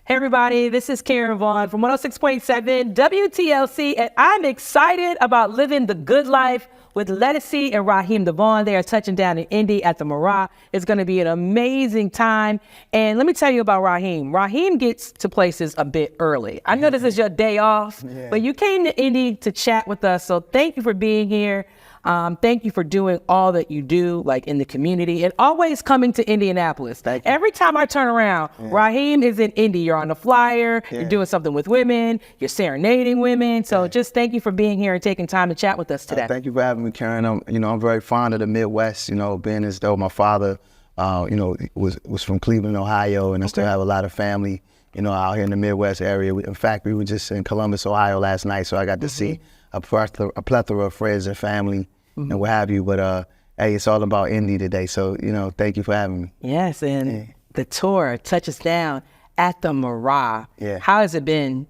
Hey everybody, this is Karen Vaughn from 106.7 WTLC, and I'm excited about living the good life with Ledisi and Raheem DeVaughn. They are touching down in Indy at the Murat. It's going to be an amazing time. And let me tell you about Raheem. Raheem gets to places a bit early. I know this is your day off, but you came to Indy to chat with us. So thank you for being here. Thank you for doing all that you do, like in the community, and always coming to Indianapolis. Every time I turn around, Raheem is in Indy. You're on the flyer, you're doing something with women, you're serenading women. So just thank you for being here and taking time to chat with us today. Thank you for having me, Karen. I'm very fond of the Midwest, being as though my father, was from Cleveland, Ohio, and I still have a lot of family, out here in the Midwest area. In fact, we were just in Columbus, Ohio last night, so I got to see a plethora of friends and family and what have you. But hey, it's all about Indy today. So, thank you for having me. Yes, and the tour touches down at the Murat. Yeah. How has it been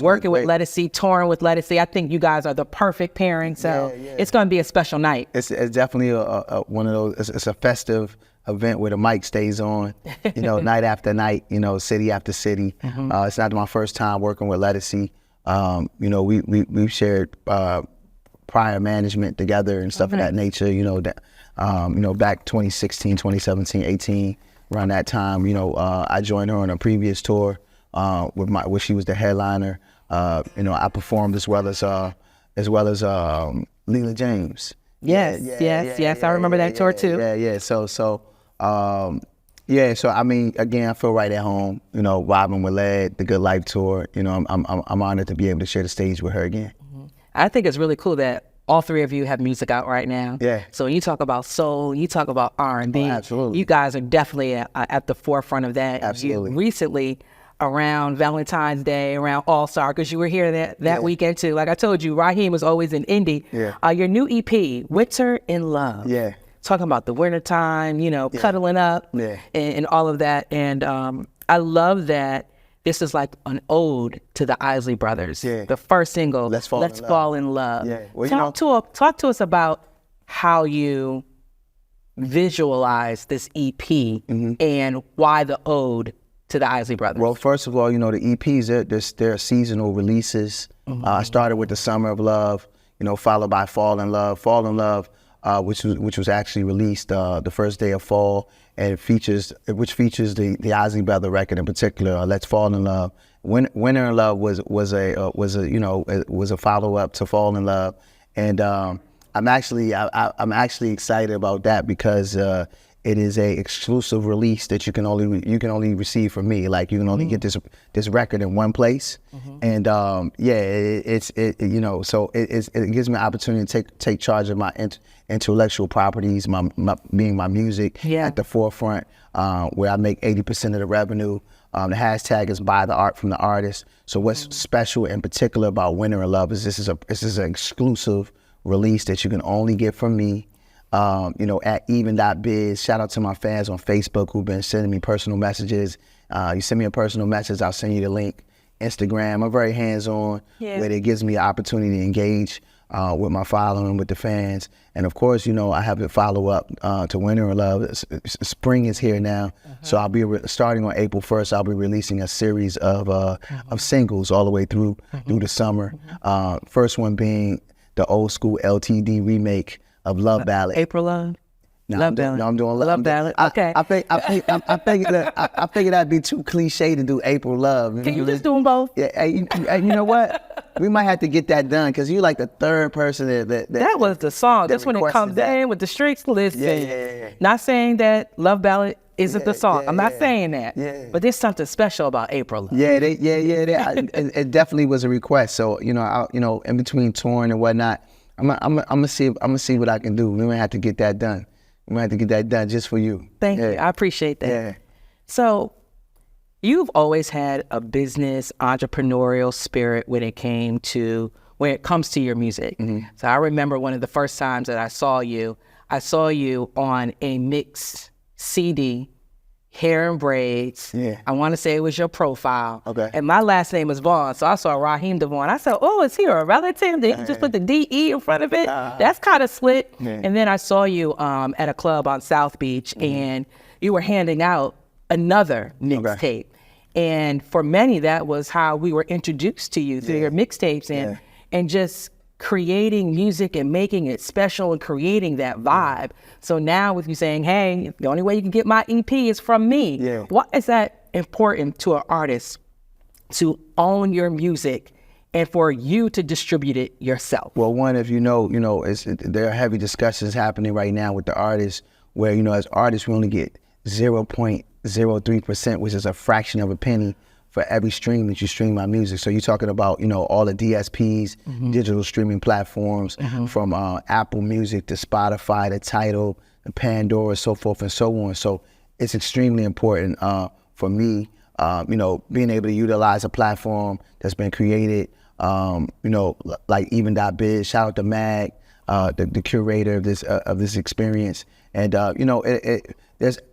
working with Ledisi, touring with Ledisi? I think you guys are the perfect pairing. So it's going to be a special night. It's definitely one of those. It's a festive event where the mic stays on, night after night, city after city. It's not my first time working with Ledisi. We've shared prior management together and stuff of that nature. Back 2016, 2017, 18, around that time. I joined her on a previous tour where she was the headliner. I performed as well as Leela James. Yes. I remember that tour too. So I mean, again, I feel right at home. Vibing with Led, the Good Life tour. I'm honored to be able to share the stage with her again. I think it's really cool that all three of you have music out right now. Yeah. So you talk about soul, you talk about R&B. Oh, absolutely. You guys are definitely at the forefront of that. Absolutely. You recently, around Valentine's Day, around All-Star, because you were here that weekend too. Like I told you, Raheem was always in Indy. Yeah. Your new EP, Winter in Love. Yeah. Talking about the wintertime, cuddling up and all of that. And I love that this is like an ode to the Isley Brothers. Yeah. The first single, Let's Fall in Love. Yeah. Well, talk to us about how you visualize this EP and why the ode to the Isley Brothers. Well, first of all, the EPs, they're seasonal releases. I started with the Summer of Love, followed by Fall in Love. Fall in Love, which was actually released the first day of fall, and features the Isley Brother record in particular, Let's Fall in Love. Winter in Love was a follow up to Fall in Love, and I'm actually excited about that because it is a exclusive release that you can only receive from me. Like you can only get this record in one place, and so it gives me an opportunity to take charge of my intellectual properties, my music at the forefront, where I make 80% of the revenue. The hashtag is Buy the Art from the Artist. So what's special in particular about Winter in Love is this is an exclusive release that you can only get from me. At even.biz. Shout out to my fans on Facebook who've been sending me personal messages. You send me a personal message, I'll send you the link. Instagram, I'm very hands-on, where it gives me an opportunity to engage with my following, with the fans. And of course, I have a follow-up to Winter in Love. Spring is here now, so I'll be starting on April 1st. I'll be releasing a series of singles all the way through the summer. First one being the old school LTD remake of Love Ballad. April Love? I'm doing Love Ballad. Okay. I figured that'd be too cliche to do April Love. Can you just do them both? Yeah. Hey, you know what? We might have to get that done because you're like the third person that was the song. That's when it comes in with the streaks. Listen. Yeah. Not saying that Love Ballad isn't the song. I'm not saying that. Yeah. But there's something special about April Love. It definitely was a request. So in between touring and whatnot, I'm gonna see what I can do. We might have to get that done. We might have to get that done just for you. Thank you. I appreciate that. Yeah. So you've always had a business entrepreneurial spirit when it comes to your music. So I remember one of the first times that I saw you on a mix CD, hair and braids. Yeah. I want to say it was your profile. Okay. And my last name is Vaughn, so I saw Raheem DeVaughn. I said, oh, is he a relative? Did he just put the D-E in front of it? That's kind of slick. Yeah. And then I saw you at a club on South Beach, and you were handing out another mixtape. And for many, that was how we were introduced to you through your mixtapes and just creating music and making it special and creating that vibe. So now with you saying, hey, the only way you can get my EP is from me. Yeah. Why is that important to an artist to own your music and for you to distribute it yourself? Well, one, if there are heavy discussions happening right now with the artists where, as artists, we only get 0.03%, which is a fraction of a penny for every stream that you stream my music. So you're talking about, all the DSPs, digital streaming platforms, from Apple Music to Spotify to Tidal, to Pandora, so forth and so on. So it's extremely important for me, being able to utilize a platform that's been created, like Even.biz. Shout out to Mag, the curator of this experience. And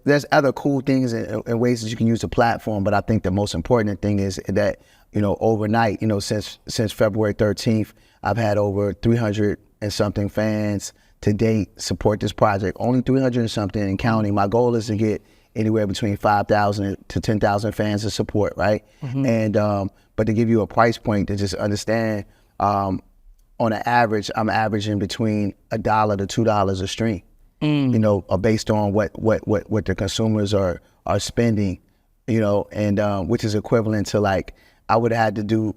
there's other cool things and ways that you can use the platform, but I think the most important thing is that, overnight, since February 13th, I've had over 300 and something fans to date support this project. Only 300 and something and counting. My goal is to get anywhere between 5,000 to 10,000 fans to support, right? And but to give you a price point to just understand, on an average, I'm averaging between $1 to $2 a stream. Based on what the consumers are spending, and which is equivalent to, like, I would have had to do,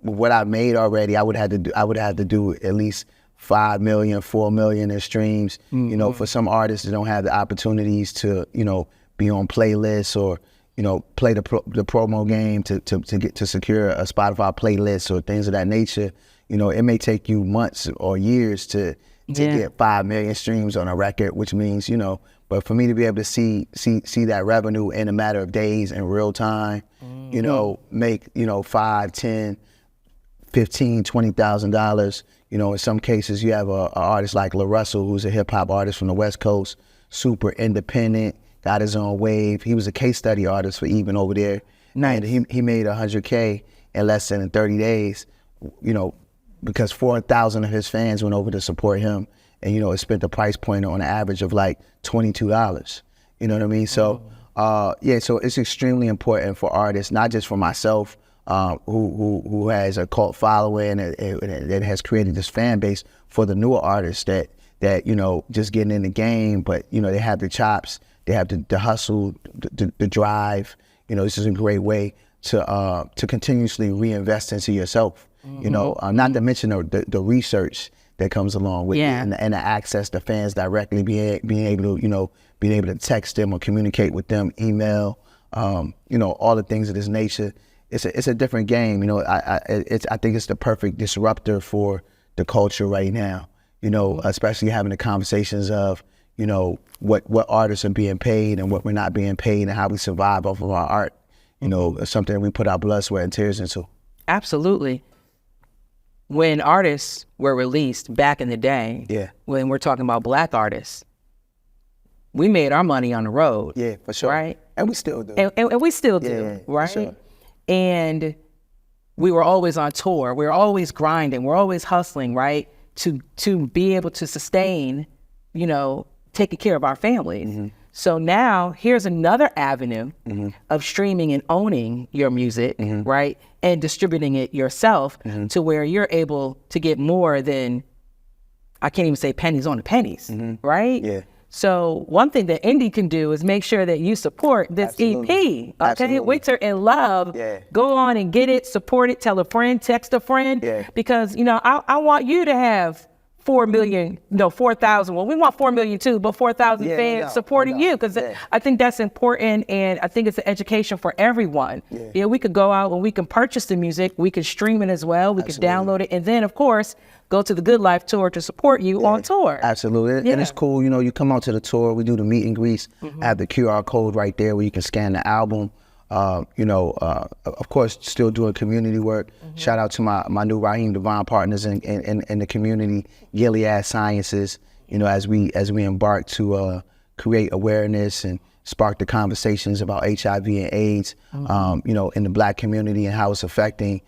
what I made already, I would have to do at least 5 million, 4 million in streams. For some artists that don't have the opportunities to, be on playlists or, play the promo game to get to secure a Spotify playlist or things of that nature. It may take you months or years to get 5 million streams on a record, which means, but for me to be able to see that revenue in a matter of days in real time, make, 5, 10, 15, $20,000, in some cases you have a artist like La Russell, who's a hip hop artist from the West Coast, super independent, got his own wave. He was a case study artist for Even over there. Nice. And he made 100K in less than 30 days, because 4,000 of his fans went over to support him, and it spent the price point on an average of like $22. You know what I mean? So so it's extremely important for artists, not just for myself, who has a cult following and has created this fan base, for the newer artists that just getting in the game, but they have the chops, they have the hustle, the drive. This is a great way to continuously reinvest into yourself. Not to mention the research that comes along with it, and the access to fans directly, being able to text them or communicate with them, email, all the things of this nature. It's a different game. I think it's the perfect disruptor for the culture right now. Especially having the conversations of what artists are being paid and what we're not being paid, and how we survive off of our art. Something we put our blood, sweat, and tears into. Absolutely. When artists were released back in the day, when we're talking about Black artists, we made our money on the road. Yeah, for sure. Right? And we still do. And we still do, right? For sure. And we were always on tour. We were always grinding. We're always hustling, right? To be able to sustain, taking care of our families. So now here's another avenue of streaming and owning your music, right? And distributing it yourself to where you're able to get more than, I can't even say pennies on the pennies, right? Yeah. So one thing that Indie can do is make sure that you support this EP, okay? Winter in Love. Yeah. Go on and get it, support it, tell a friend, text a friend, because, I want you to have 4 million, 4,000. Well, we want 4 million too, but 4,000 fans supporting you, because I think that's important, and I think it's an education for everyone. Yeah, we could go out and we can purchase the music, we can stream it as well, we can download it, and then of course go to the Good Life tour to support you on tour. Absolutely, and it's cool. You come out to the tour, we do the meet and greets. I have the QR code right there where you can scan the album. Of course, still doing community work. Shout out to my new Raheem DeVaughn partners in the community, Gilead Sciences. As we embark to create awareness and spark the conversations about HIV and AIDS, in the Black community, and how it's affecting,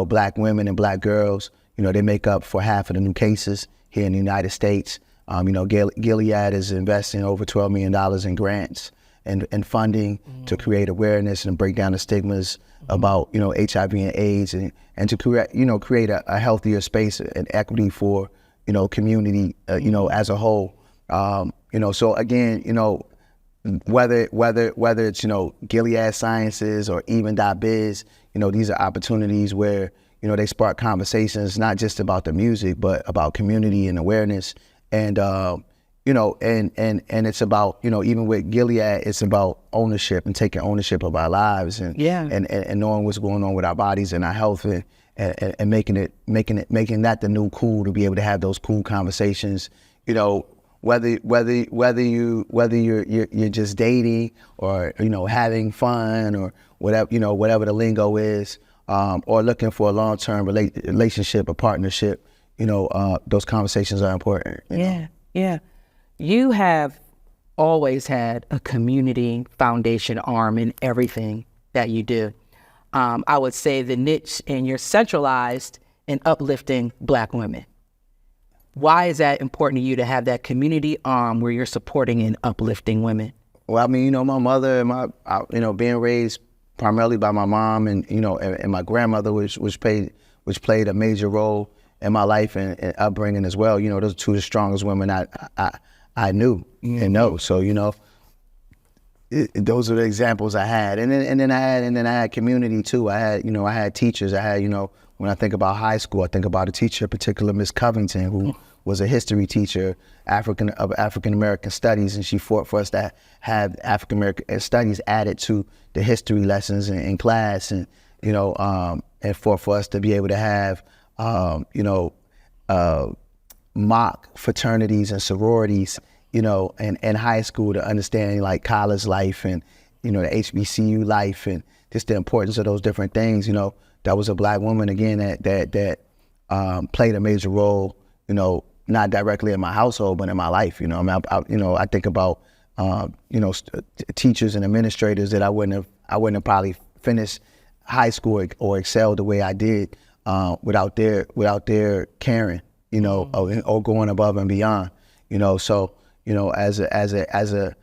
Black women and Black girls. They make up for half of the new cases here in the United States. Gilead is investing over $12 million in grants. and funding to create awareness and break down the stigmas about, you know, HIV and AIDS, and to create a healthier space and equity for, you know, community, you know, as a whole. You know, so again, you know, whether it's, you know, Gilead Sciences or even.biz, you know, these are opportunities where, you know, they spark conversations, not just about the music, but about community and awareness. And, you know, and it's about, you know, even with Gilead, it's about ownership and taking ownership of our lives and knowing what's going on with our bodies and our health, and making that the new cool, to be able to have those cool conversations, you know, whether you're just dating or, you know, having fun or whatever, you know, whatever the lingo is, or looking for a long-term relationship or partnership, you know, those conversations are important. Yeah. You have always had a community foundation arm in everything that you do. I would say the niche, and you're centralized in uplifting Black women. Why is that important to you, to have that community arm where you're supporting and uplifting women? Well, I mean, you know, my mother and you know, being raised primarily by my mom and, you know, and my grandmother, which played a major role in my life and upbringing as well. You know, those are two of the strongest women I knew and know. So, you know, those are the examples I had. And then I had community too. I had teachers. You know, when I think about high school, I think about a teacher, in particular, Miss Covington, who was a history teacher, African American studies, and she fought for us to have African American studies added to the history lessons in class, and, you know, and fought for us to be able to have, you know, mock fraternities and sororities, you know, in high school, to understand like college life and, you know, the HBCU life and just the importance of those different things. You know, that was a Black woman again that played a major role, you know, not directly in my household, but in my life. You know, I mean, I think about, you know, teachers and administrators that I wouldn't have probably finished high school or excelled the way I did without their caring, you know, or going above and beyond. You know, so, you know, as a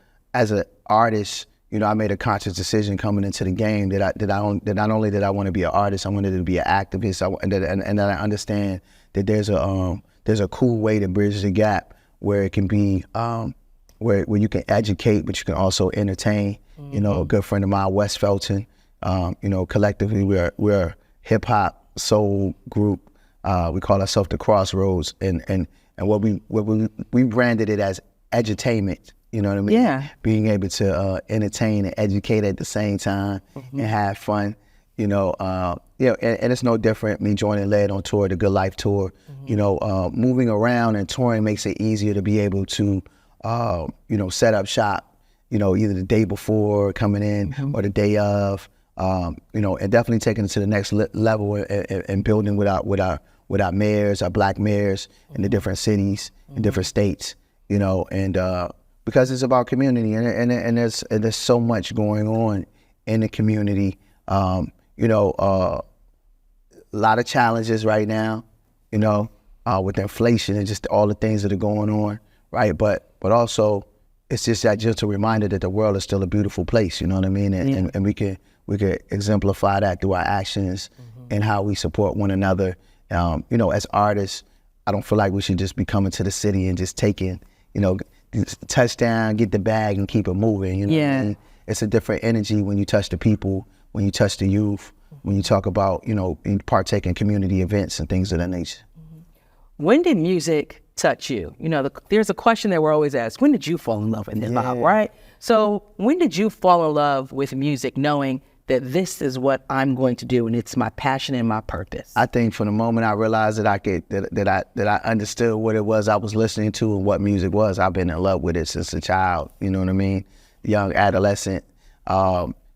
artist, you know, I made a conscious decision coming into the game that not only did I want to be an artist, I wanted to be an activist, and that I understand that there's a cool way to bridge the gap where it can be where you can educate, but you can also entertain. You know, a good friend of mine, Wes Felton, you know, collectively we're a hip hop soul group. We call ourselves the Crossroads, and what we branded it as edutainment. You know what I mean? Yeah. Being able to entertain and educate at the same time and have fun. You know, yeah, and it's no different. Me joining Led on tour, the Good Life tour. You know, moving around and touring makes it easier to be able to, you know, set up shop. You know, either the day before coming in or the day of. You know, and definitely taking it to the next level and building with our mayors, our Black mayors in the different cities, in different states. You know, and because it's about community, and there's so much going on in the community. You know, a lot of challenges right now, you know, with inflation and just all the things that are going on, right? But also, it's just that gentle reminder that the world is still a beautiful place, you know what I mean? And we can exemplify that through our actions and how we support one another. You know, as artists, I don't feel like we should just be coming to the city and just taking, you know, touchdown, get the bag and keep it moving, you know what I mean? It's a different energy when you touch the people, when you touch the youth, when you talk about, you know, partake in community events and things of that nature. When did music touch you? You know, there's a question that we're always asked, when did you fall in love with hip hop, right? So when did you fall in love with music, knowing that this is what I'm going to do and it's my passion and my purpose? I think from the moment I realized that I understood what it was I was listening to and what music was, I've been in love with it since a child, you know what I mean? Young adolescent.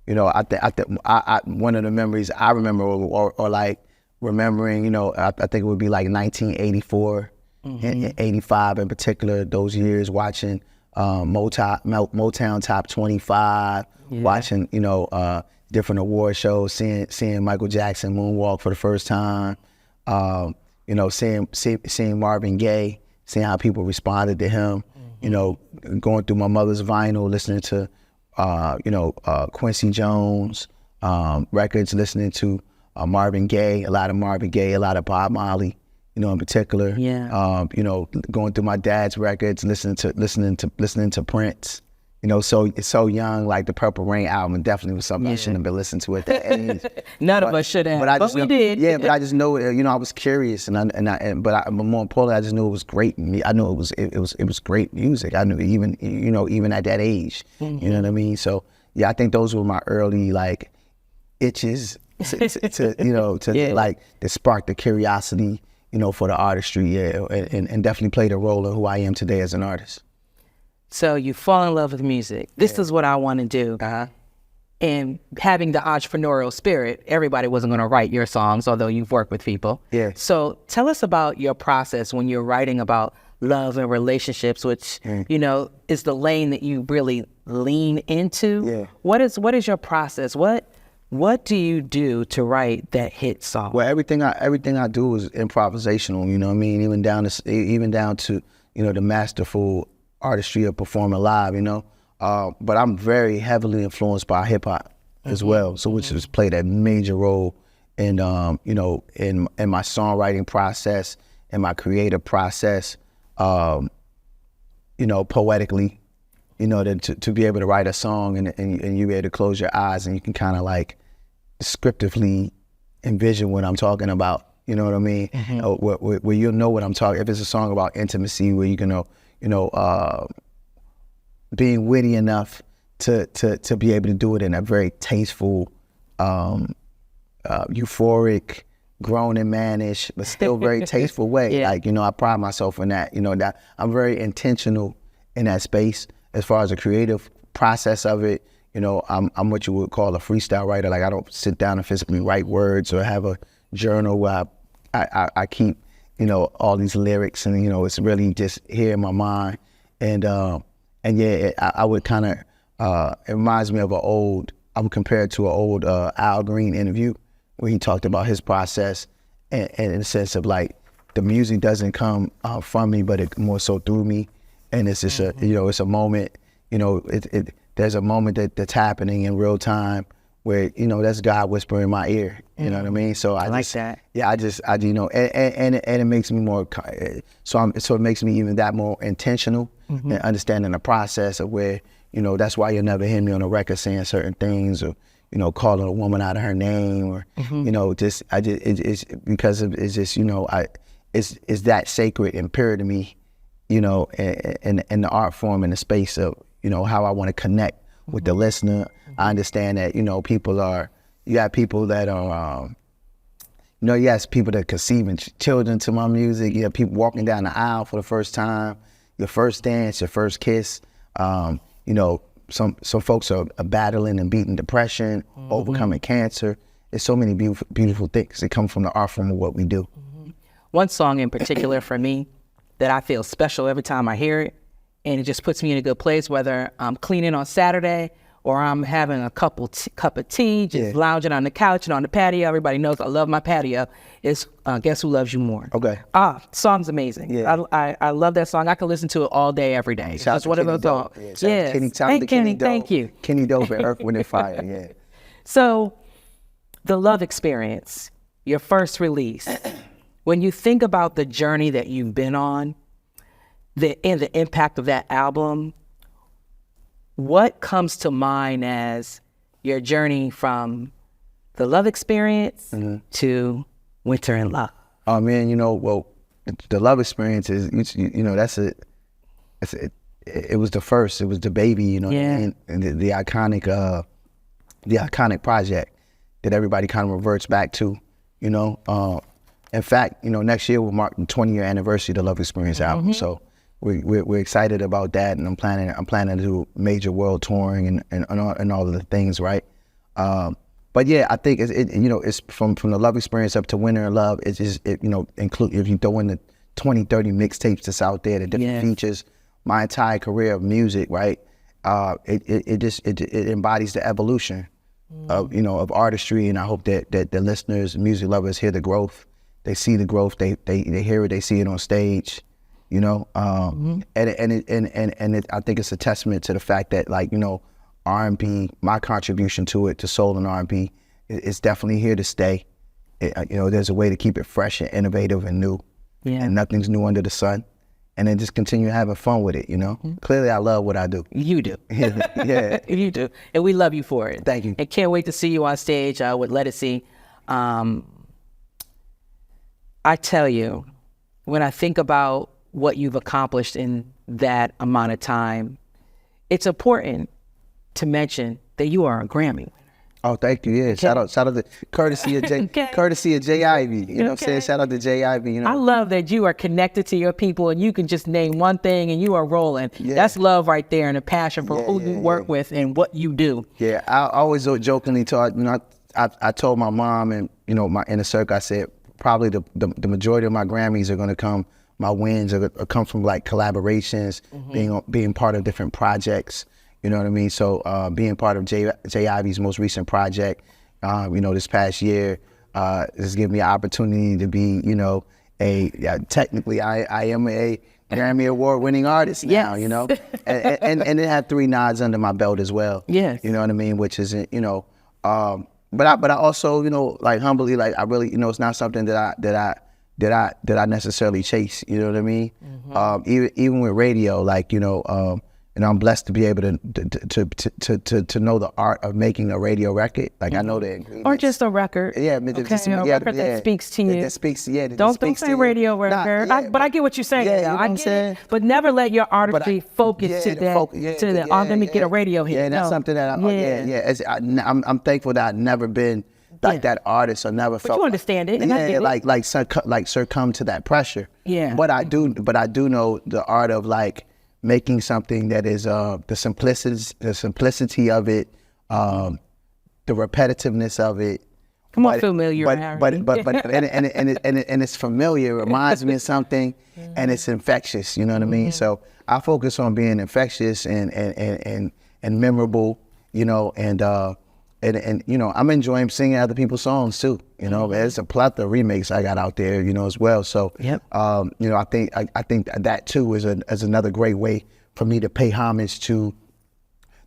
You know, I one of the memories I remember or like remembering, you know, I think it would be like 1984 and 85 in particular, those years, watching Motown Top 25, watching, you know, different award shows, seeing Michael Jackson moonwalk for the first time, you know, seeing Marvin Gaye, seeing how people responded to him, you know, going through my mother's vinyl, listening to Quincy Jones records, listening to Marvin Gaye, a lot of Marvin Gaye, a lot of Bob Marley, in particular. Yeah. Going through my dad's records, listening to Prince. So it's so young. Like the Purple Rain album definitely was something I shouldn't have been listening to at that age. None of us should have, but we did. Yeah, but I just know, I was curious, but more importantly, I just knew it was great. I knew it was great music. I knew even at that age, you know what I mean. So yeah, I think those were my early like itches to like to spark the curiosity, for the artistry. Yeah, and definitely played a role in who I am today as an artist. So you fall in love with music. This is what I want to do. And having the entrepreneurial spirit, everybody wasn't going to write your songs, although you've worked with people. Yeah. So tell us about your process when you're writing about love and relationships, which, is the lane that you really lean into. Yeah. What is your process? What do you do to write that hit song? Well, everything I do is improvisational, you know what I mean? Even down to the masterful artistry of performing live, but I'm very heavily influenced by hip hop as well, so which has played a major role in in my songwriting process and my creative process, poetically, to be able to write a song and you be able to close your eyes and you can kind of like descriptively envision what I'm talking about, you know what I mean? Where you'll know what I'm talking. If it's a song about intimacy, where you can know. Being witty enough to be able to do it in a very tasteful, euphoric, grown and mannish, but still very tasteful way. Yeah. Like, I pride myself in that. That I'm very intentional in that space as far as the creative process of it. I'm what you would call a freestyle writer. Like I don't sit down and physically write words or have a journal where I keep all these lyrics, and it's really just here in my mind, and yeah, I would kind of it reminds me of I would compare it to an old Al Green interview where he talked about his process, and in the sense of like the music doesn't come from me, but it more so through me, and it's just it's a moment, there's a moment that's happening in real time where that's God whispering in my ear, you know what I mean? So I like that. Yeah, I and it makes me more so it makes me even that more intentional and understanding the process of where that's why you'll never hear me on a record saying certain things or calling a woman out of her name or it's because it's just it's that sacred and pure to me, in the art form and the space of how I want to connect with the listener. I understand that, you have people that are, yes, people that conceiving children to my music. You have people walking down the aisle for the first time, your first dance, your first kiss. Some folks are battling and beating depression, overcoming cancer. There's so many beautiful things that come from the art form of what we do. One song in particular for me that I feel special every time I hear it, and it just puts me in a good place, whether I'm cleaning on Saturday or I'm having a cup of tea, just lounging on the couch and on the patio. Everybody knows I love my patio. It's Guess Who Loves You More. Okay. Song's amazing. Yeah. I love that song. I can listen to it all day, every day. It's one of those songs. Yeah. Kenny, thank you. Kenny Dope and Earth, Wind and Fire, yeah. So, the Love Experience, your first release. When you think about the journey that you've been on, and the impact of that album, what comes to mind as your journey from the Love Experience to Winter in Love? Oh man, the Love Experience is, it was the first, it was the baby, and the iconic project that everybody kind of reverts back to, In fact, next year will mark the 20-year anniversary of the Love Experience album, so we're excited about that, and I'm planning to do major world touring and all of the things, right? But yeah, I think it's from the Love Experience up to Winter in Love. It's just include, if you throw in the 20, 30 mixtapes that's out there, the different features, my entire career of music, right? It embodies the evolution of artistry, and I hope that the listeners, music lovers, hear the growth. They see the growth. They hear it. They see it on stage. And I think it's a testament to the fact that R&B, my contribution to it, to soul and R&B, it's definitely here to stay. There's a way to keep it fresh and innovative and new. Yeah. And nothing's new under the sun. And then just continue having fun with it, Clearly, I love what I do. You do. Yeah. You do. And we love you for it. Thank you. And can't wait to see you on stage with Ledisi. I tell you, when I think about what you've accomplished in that amount of time, it's important to mention that you are a Grammy winner. Oh, thank you. Yeah, okay. Shout out to courtesy of courtesy of J Ivy. You know what I'm saying? Shout out to J Ivy. I love that you are connected to your people and you can just name one thing and you are rolling. Yeah. That's love right there, and a passion for who you work with and what you do. Yeah, I always jokingly told I told my mom and my inner circle, I said probably the majority of my Grammys are gonna come. My wins are come from like collaborations, being part of different projects. You know what I mean? So being part of J Ivy's most recent project, this past year, has given me an opportunity to be, technically I am a Grammy Award winning artist now, and it had 3 nods under my belt as well. Yes. You know what I mean? Which is, but I also, like humbly, like I really, it's not something that I necessarily chase. You know what I mean? Even with radio, like, and I'm blessed to be able to know the art of making a radio record. Like I know the ingredients. Or just a record. Yeah, a record that speaks to you. That speaks, Don't say radio record. But I get what you're saying. Yeah, you know what I'm saying? But never let your artistry focus to that. Let me get a radio hit. Yeah, that's something that I'm thankful that I've never been like that artist, or never felt. But you understand it. Like succumb to that pressure. Yeah. But I do know the art of like making something that is the simplicity of it, the repetitiveness of it. Come on, familiar. But it's familiar. It reminds me of something, and it's infectious. You know what I mean? So I focus on being infectious and memorable. And I'm enjoying singing other people's songs too. There's a plethora of remakes I got out there, as well. So, I think that too is another great way for me to pay homage to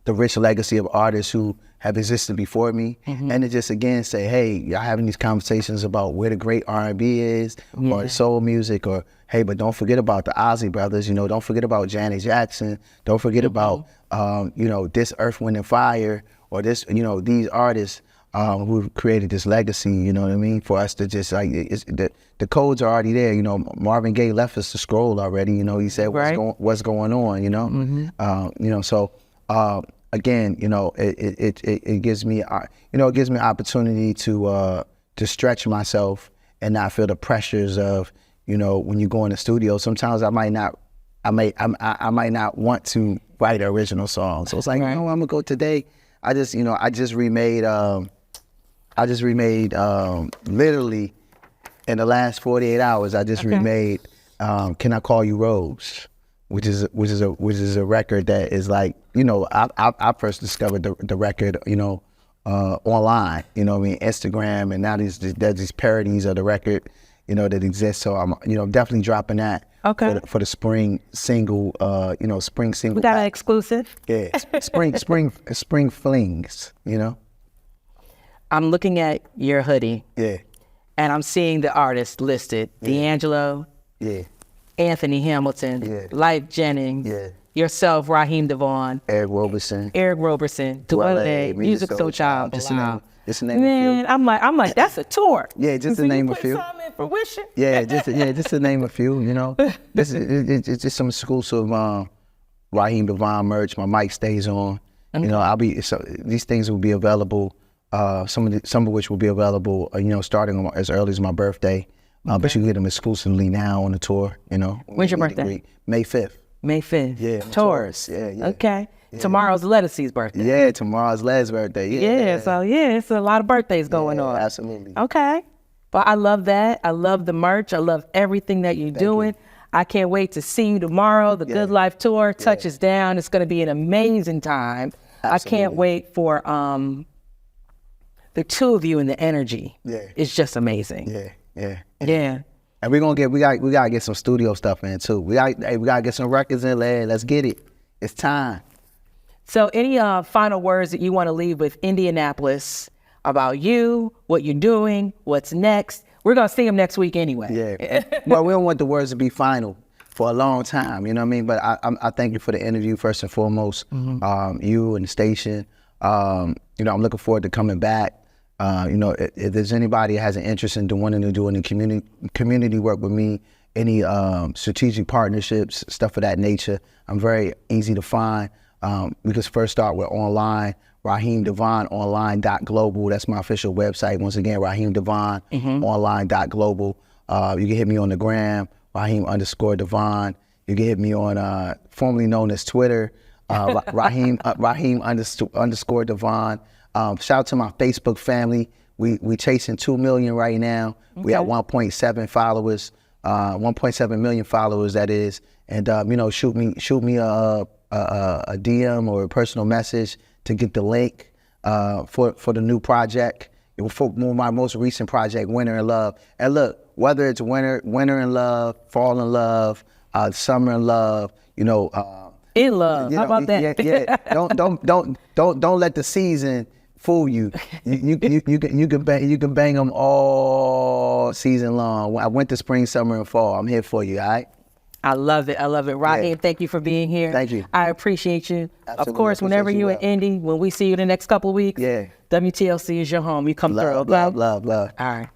the rich legacy of artists who have existed before me, and to just again say, hey, y'all having these conversations about where the great R&B is, or soul music, or hey, but don't forget about the Ozzy brothers. Don't forget about Janet Jackson. Don't forget about this Earth, Wind and Fire. Or this, these artists who created this legacy, you know what I mean? For us to just like, the codes are already there. Marvin Gaye left us the scroll already. He said what's going on. So again, it gives me, it gives me opportunity to stretch myself and not feel the pressures of, when you go in the studio. Sometimes I might not want to write an original song. So it's like, I'm gonna go today. I just remade literally in the last 48 hours. I just remade "Can I Call You Rose," which is a record that is like, I first discovered the record, online, Instagram, and now there's these parodies of the record, that exist. So I'm, definitely dropping that. Okay. For the spring single, spring single. We got an exclusive. Yeah, spring flings. I'm looking at your hoodie. Yeah. And I'm seeing the artists listed: D'Angelo. Yeah. Anthony Hamilton. Yeah. Lyfe Jennings. Yeah. Yourself, Raheem DeVaughn. Eric Roberson. Dwelle. Music Soul Child. Just to name a few. I'm like, that's a tour. Yeah, just to name a few. Yeah, just to name a few. This is it's just some exclusive Raheem DeVaughn merch. My mic stays on. These things will be available. Some of which will be available. Starting on as early as my birthday. But you can get them exclusively now on the tour. When's your birthday? May 5th. May 5th. Yeah. Taurus. Yeah. Okay. Yeah. Tomorrow's Ledisi's birthday. Yeah, tomorrow's Led's birthday. Yeah. So it's a lot of birthdays going on. Absolutely. Okay. But I love that. I love the merch. I love everything that you're doing. I can't wait to see you tomorrow. The Good Life Tour touches down. It's going to be an amazing time. Absolutely. I can't wait for the two of you and the energy. Yeah. It's just amazing. Yeah. And we gotta get some studio stuff in too. We gotta get some records in there. Let's get it. It's time. So any final words that you want to leave with Indianapolis about you, what you're doing, what's next? We're going to see them next week anyway. Yeah. Well, we don't want the words to be final for a long time, you know what I mean? But I thank you for the interview, first and foremost, you and the station. You know, I'm looking forward to coming back. You know, if there's anybody that has an interest in wanting to do any community work with me, any strategic partnerships, stuff of that nature, I'm very easy to find. We can first start with online, Raheem DeVaughn online.global. That's my official website. Once again, Raheem DeVaughn online.global. You can hit me on the gram, Raheem_DeVaughn. You can hit me on formerly known as Twitter, Raheem_DeVaughn. Shout out to my Facebook family. We chasing 2 million right now. Okay. We have 1.7 followers, 1.7 million followers, that is. And you know, shoot me a DM or a personal message to get the link for the new project. For my most recent project, Winter in Love. And look, whether it's winter in love, fall in love, summer in love, you know. In love. How about that? Yeah. Don't let the season fool you. You can bang them all season long. Winter, spring, summer, and fall. I'm here for you. All right. I love it. Raheem, thank you for being here. Thank you. I appreciate you. Absolutely. Of course, whenever you're in Indy, when we see you the next couple of weeks, yeah, WTLC is your home. You come through. Okay? Love. All right.